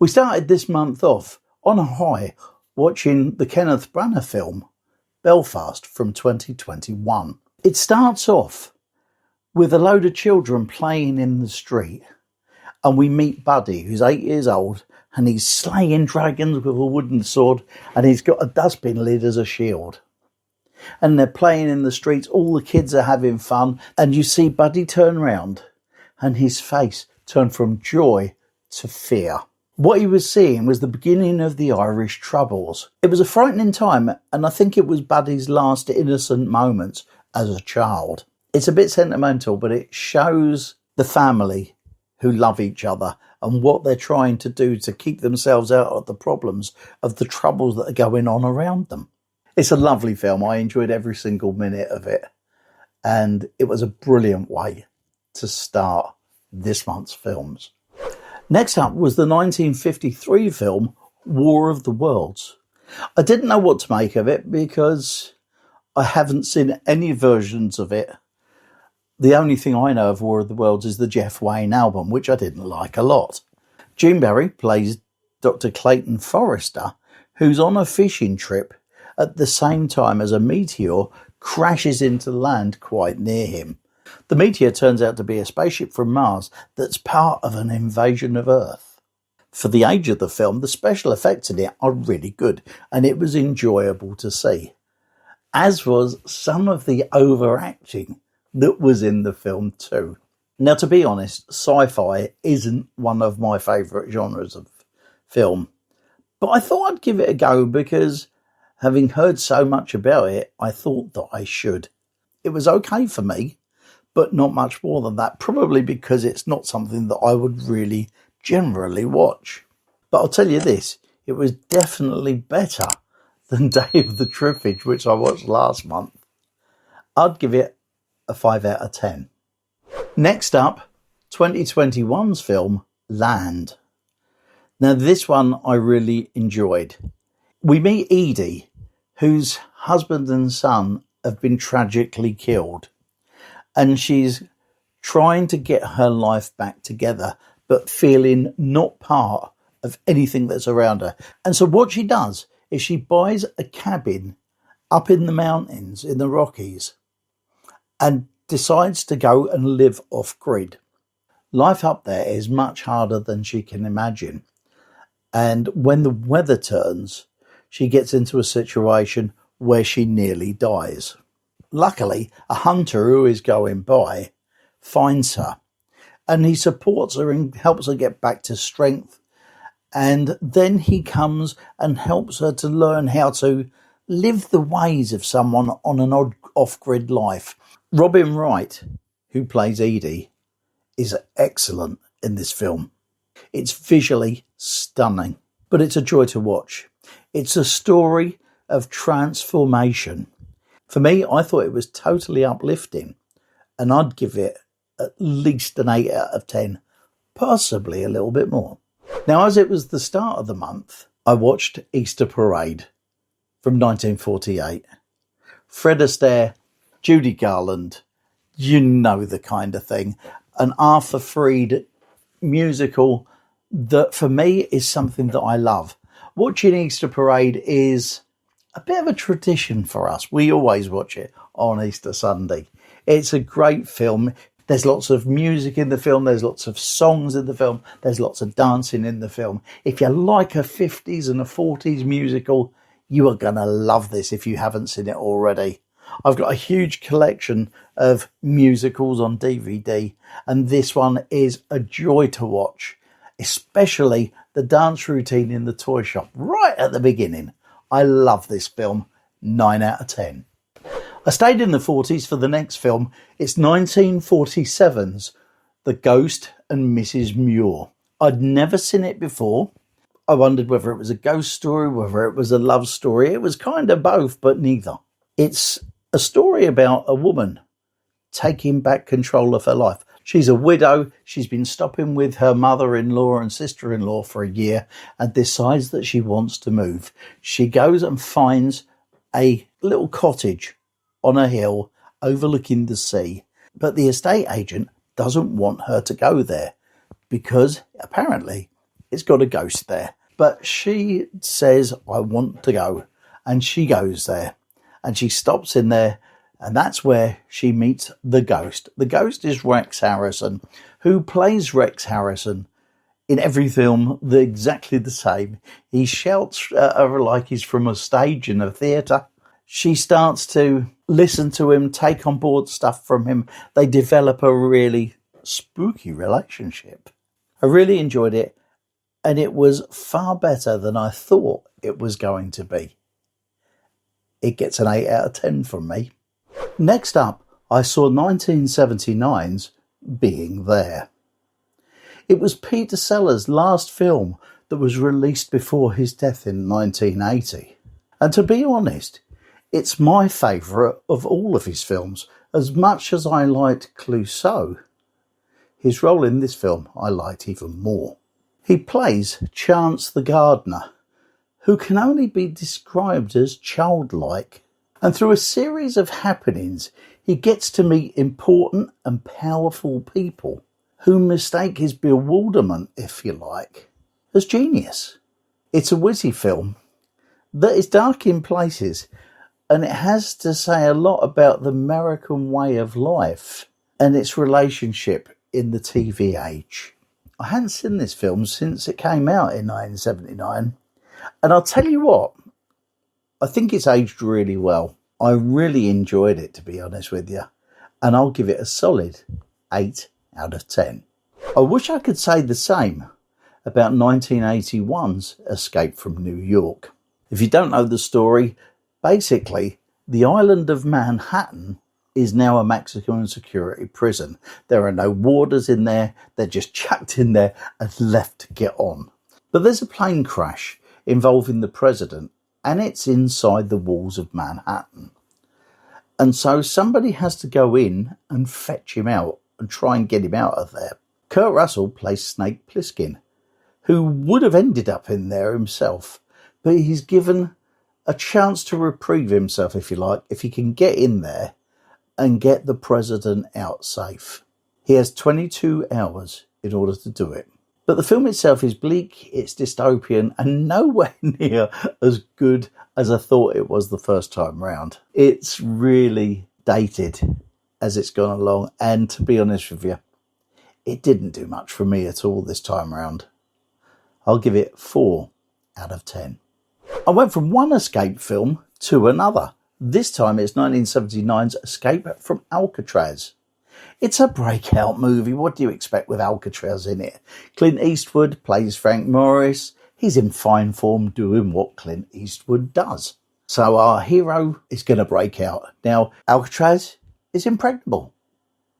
We started this month off on a high watching the Kenneth Branagh film Belfast from 2021. It starts off with a load of children playing in the street, and we meet Buddy, who's 8 years old, and he's slaying dragons with a wooden sword, and he's got a dustbin lid as a shield. And they're playing in the streets, all the kids are having fun, and you see Buddy turn round, and his face turn from joy to fear. What he was seeing was the beginning of the Irish Troubles. It was a frightening time, and I think it was Buddy's last innocent moments as a child. It's a bit sentimental, but it shows the family who love each other and what they're trying to do to keep themselves out of the problems, of the troubles that are going on around them. It's a lovely film. I enjoyed every single minute of it, and it was a brilliant way to start this month's films. Next up was the 1953 film War of the Worlds. I didn't know what to make of it because I haven't seen any versions of it. The only thing I know of War of the Worlds is the Jeff Wayne album, which I didn't like a lot. June Barry plays Dr. Clayton Forrester, who's on a fishing trip at the same time as a meteor crashes into land quite near him. The meteor turns out to be a spaceship from Mars that's part of an invasion of Earth. For the age of the film, the special effects in it are really good, and it was enjoyable to see, as was some of the overacting that was in the film too. Now, to be honest, sci-fi isn't one of my favourite genres of film, but I thought I'd give it a go because, having heard so much about it, I thought that I should. It was okay for me, but not much more than that, probably because it's not something that I would really generally watch. But I'll tell you this, it was definitely better than Day of the Triffage, which I watched last month. I'd give it a 5 out of 10. Next up, 2021's film, Land. Now, this one I really enjoyed. We meet Edie, whose husband and son have been tragically killed, and she's trying to get her life back together, but feeling not part of anything that's around her. And so what she does is she buys a cabin up in the mountains in the Rockies and decides to go and live off-grid. Life up there is much harder than she can imagine. And when the weather turns, she gets into a situation where she nearly dies. Luckily, a hunter who is going by finds her, and he supports her and helps her get back to strength. And then he comes and helps her to learn how to live the ways of someone on an off-grid life. Robin Wright, who plays Edie, is excellent in this film. It's visually stunning, but it's a joy to watch. It's a story of transformation. For me, I thought it was totally uplifting, and I'd give it at least an 8 out of 10, possibly a little bit more. Now, as it was the start of the month, I watched Easter Parade from 1948. Fred Astaire, Judy Garland, you know the kind of thing. An Arthur Freed musical that for me is something that I love. Watching Easter Parade is a bit of a tradition for us. We always watch it on Easter Sunday. It's a great film. There's lots of music in the film. There's lots of songs in the film. There's lots of dancing in the film. If you like a 50s and a 40s musical, you are going to love this if you haven't seen it already. I've got a huge collection of musicals on DVD, and this one is a joy to watch, especially the dance routine in the toy shop right at the beginning. I love this film, 9 out of 10. I stayed in the 40s for the next film. It's 1947's The Ghost and Mrs. Muir. I'd never seen it before. I wondered whether it was a ghost story, whether it was a love story. It was kind of both, but neither. It's a story about a woman taking back control of her life. She's a widow. She's been stopping with her mother-in-law and sister-in-law for a year and decides that she wants to move. She goes and finds a little cottage on a hill overlooking the sea. But the estate agent doesn't want her to go there because apparently it's got a ghost there. But she says, I want to go. And she goes there. And she stops in there. And that's where she meets the ghost. The ghost is Rex Harrison, who plays Rex Harrison in every film exactly the same. He shouts at her like he's from a stage in a theatre. She starts to listen to him, take on board stuff from him. They develop a really spooky relationship. I really enjoyed it, and it was far better than I thought it was going to be. It gets an 8 out of 10 from me. Next up, I saw 1979's Being There. It was Peter Sellers' last film that was released before his death in 1980. And to be honest, it's my favourite of all of his films, as much as I liked Clouseau. His role in this film I liked even more. He plays Chance the gardener, who can only be described as childlike. And through a series of happenings, he gets to meet important and powerful people who mistake his bewilderment, if you like, as genius. It's a witty film that is dark in places, and it has to say a lot about the American way of life and its relationship in the TV age. I hadn't seen this film since it came out in 1979, and I'll tell you what, I think it's aged really well. I really enjoyed it, to be honest with you, and I'll give it a solid 8 out of 10. I wish I could say the same about 1981's Escape from New York. If you don't know the story, basically, the island of Manhattan is now a maximum security prison. There are no warders in there, they're just chucked in there and left to get on. But there's a plane crash involving the president, and it's inside the walls of Manhattan. And so somebody has to go in and fetch him out and try and get him out of there. Kurt Russell plays Snake Plissken, who would have ended up in there himself, but he's given a chance to reprieve himself, if you like, if he can get in there and get the president out safe. He has 22 hours in order to do it. But the film itself is bleak, it's dystopian, and nowhere near as good as I thought it was the first time round. It's really dated as it's gone along, and to be honest with you, it didn't do much for me at all this time round. I'll give it 4 out of 10. I went from one escape film to another. This time it's 1979's Escape from Alcatraz. It's a breakout movie. What do you expect with Alcatraz in it? Clint Eastwood plays Frank Morris. He's in fine form doing what Clint Eastwood does. So our hero is going to break out. Now, Alcatraz is impregnable.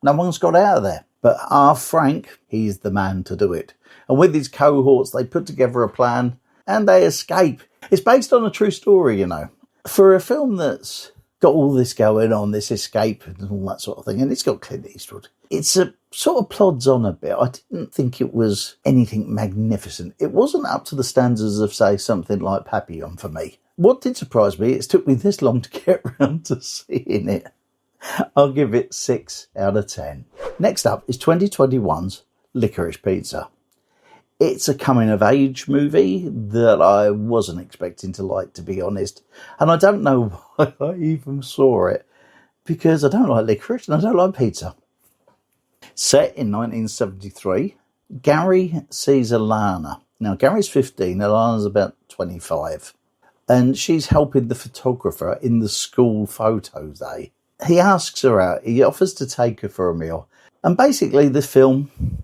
No one's got out of there. But our Frank, he's the man to do it. And with his cohorts, they put together a plan and they escape. It's based on a true story, you know. For a film that's got all this going on, this escape and all that sort of thing, and it's got Clint Eastwood, it's a sort of plods on a bit. I didn't think it was anything magnificent. It wasn't up to the standards of, say, something like Papillon for me. What did surprise me, it took me this long to get round to seeing it. I'll give it 6 out of 10. Next up is 2021's Licorice Pizza. It's a coming-of-age movie that I wasn't expecting to like, to be honest. And I don't know why I even saw it, because I don't like licorice and I don't like pizza. Set in 1973, Gary sees Alana. Now, Gary's 15, Alana's about 25. And she's helping the photographer in the school photo day. He asks her out, he offers to take her for a meal. And basically the film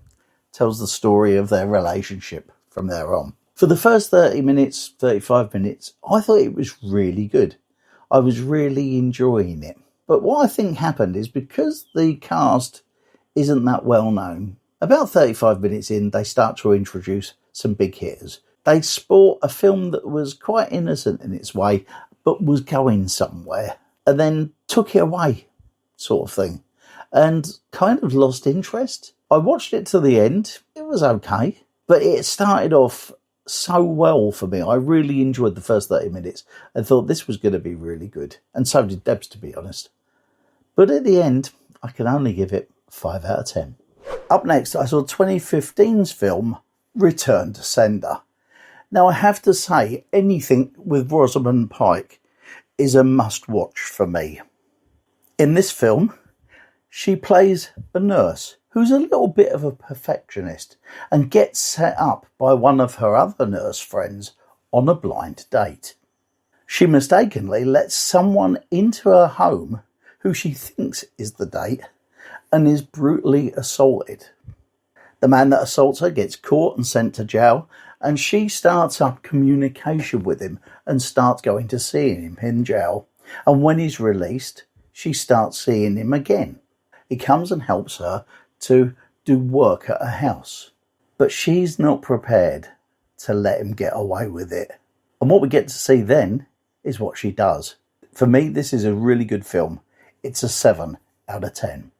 tells the story of their relationship from there on. For the first 35 minutes, I thought it was really good. I was really enjoying it. But what I think happened is because the cast isn't that well known, about 35 minutes in, they start to introduce some big hitters. They sport a film that was quite innocent in its way, but was going somewhere, and then took it away, sort of thing, and kind of lost interest. I watched it to the end. It was okay, but it started off so well for me. I really enjoyed the first 30 minutes and thought this was going to be really good. And so did Debs, to be honest. But at the end, I can only give it 5 out of 10. Up next, I saw 2015's film, Return to sender. Now I have to say, anything with Rosamund Pike is a must-watch for me. In this film, she plays a nurse who's a little bit of a perfectionist and gets set up by one of her other nurse friends on a blind date. She mistakenly lets someone into her home who she thinks is the date and is brutally assaulted. The man that assaults her gets caught and sent to jail, and she starts up communication with him and starts going to see him in jail. And when he's released, she starts seeing him again. He comes and helps her to do work at a house, but she's not prepared to let him get away with it. And what we get to see then is what she does. For me, this is a really good film. It's a 7 out of 10.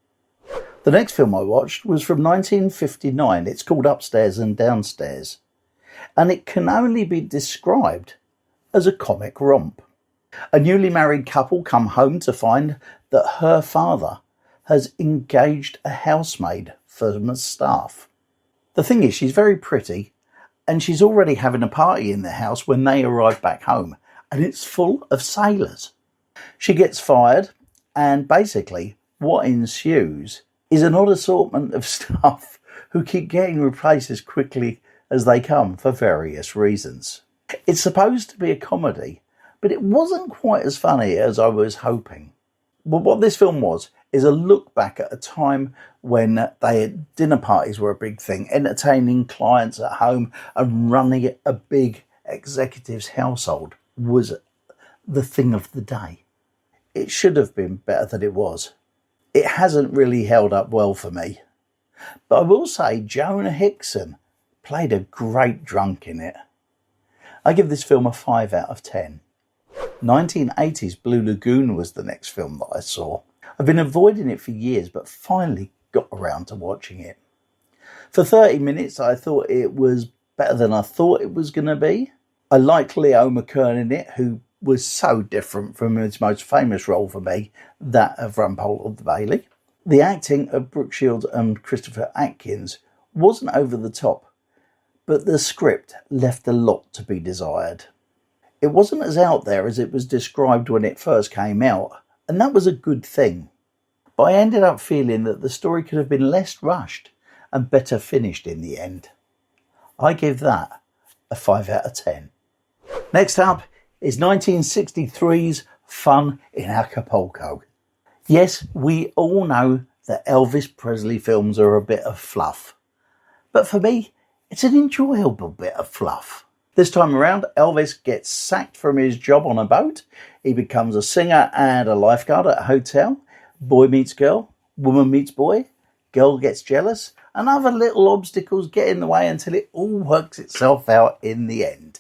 The next film I watched was from 1959. It's called Upstairs and Downstairs, and it can only be described as a comic romp. A newly married couple come home to find that her father has engaged a housemaid from the staff. The thing is, she's very pretty, and she's already having a party in the house when they arrive back home, and it's full of sailors. She gets fired, and basically what ensues is an odd assortment of staff who keep getting replaced as quickly as they come for various reasons. It's supposed to be a comedy, but it wasn't quite as funny as I was hoping. But what this film was is a look back at a time when dinner parties were a big thing, entertaining clients at home and running a big executive's household was the thing of the day. It should have been better than it was. It hasn't really held up well for me. But I will say Jonah Hickson played a great drunk in it. I give this film a 5 out of 10. 1980's Blue Lagoon was the next film that I saw. I've been avoiding it for years, but finally got around to watching it. For 30 minutes, I thought it was better than I thought it was going to be. I liked Leo McKern in it, who was so different from his most famous role for me, that of Rumpole the Bailey. The acting of Brooke Shields and Christopher Atkins wasn't over the top, but the script left a lot to be desired. It wasn't as out there as it was described when it first came out, and that was a good thing. But I ended up feeling that the story could have been less rushed and better finished in the end. I give that a 5 out of 10. Next up is 1963's Fun in Acapulco. Yes, we all know that Elvis Presley films are a bit of fluff, but for me, it's an enjoyable bit of fluff. This time around, Elvis gets sacked from his job on a boat. He becomes a singer and a lifeguard at a hotel. Boy meets girl, woman meets boy, girl gets jealous, and other little obstacles get in the way until it all works itself out in the end.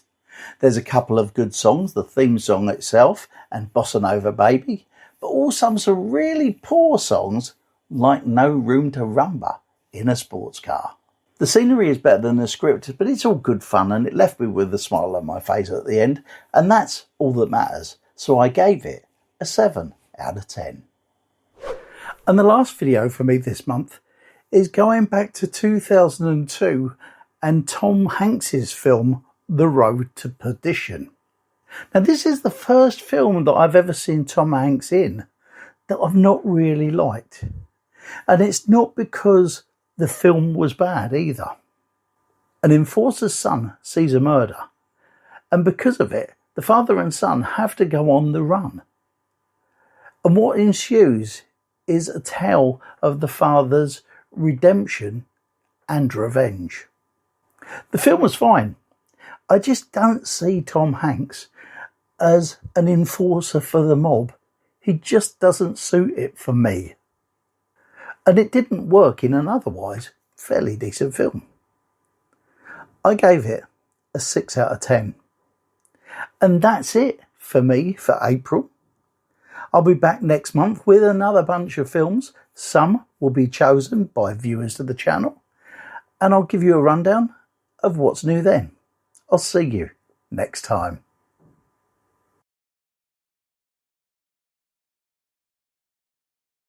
There's a couple of good songs, the theme song itself and Bossa Nova Baby, but also some really poor songs like No Room to Rumba in a Sports Car. The scenery is better than the script, but it's all good fun and it left me with a smile on my face at the end, and that's all that matters. So I gave it a 7 out of 10. And the last video for me this month is going back to 2002 and Tom Hanks's film The Road to Perdition. Now this is the first film that I've ever seen Tom Hanks in that I've not really liked. And it's not because the film was bad either. An enforcer's son sees a murder, and because of it, the father and son have to go on the run. And what ensues is a tale of the father's redemption and revenge. The film was fine. I just don't see Tom Hanks as an enforcer for the mob. He just doesn't suit it for me. And it didn't work in an otherwise fairly decent film. I gave it a 6 out of 10. And that's it for me for April. I'll be back next month with another bunch of films. Some will be chosen by viewers to the channel, and I'll give you a rundown of what's new then. I'll see you next time.